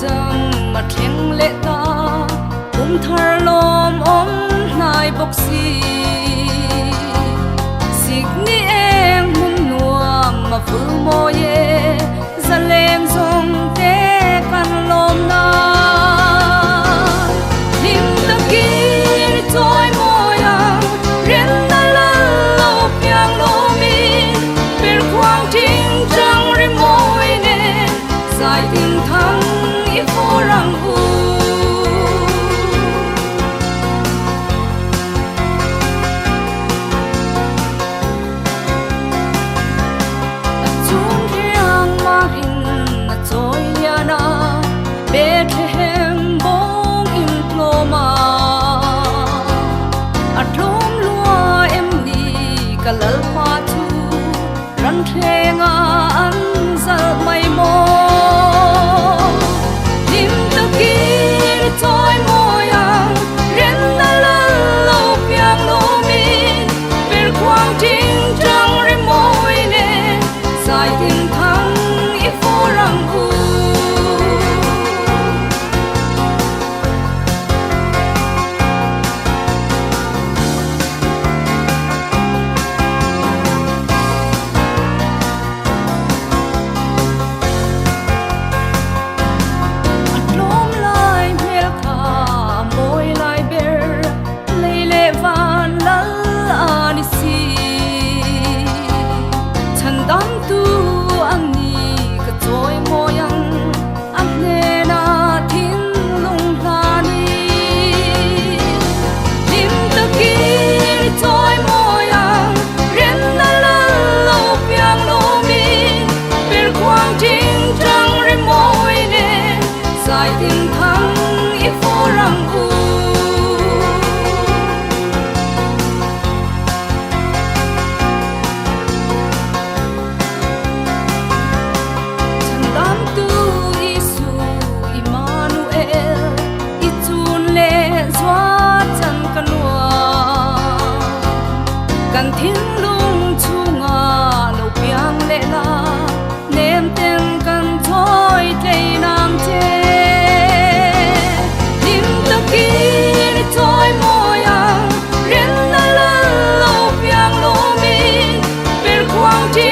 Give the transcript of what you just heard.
chang mà theng lệ ta thar lom om nai bok si signi em mun nuam mà phu mo ye zaleng zong te kan lom na lim ta ki toy mo yang ren na la lo piang lo mi per kwang ting chang ri moi ne sai ting thang i pho rang u Bethlehem bong im ploma atlom lua em ni kalal pa thu ran thenga an zal mai mo lim ta ki toy mo yang ren na la lo piang lo min per kwang ting jang ri moi ne sai tin thang i pho rang u sai tin thang i pho rang u chan dam tu isu Emmanuel i chun le zwa chan kanwa kan thin lung chunga lo piang le la nem ten kan thoi tlei nam che toy mo yang ren na la lo piang lo min per kwang ti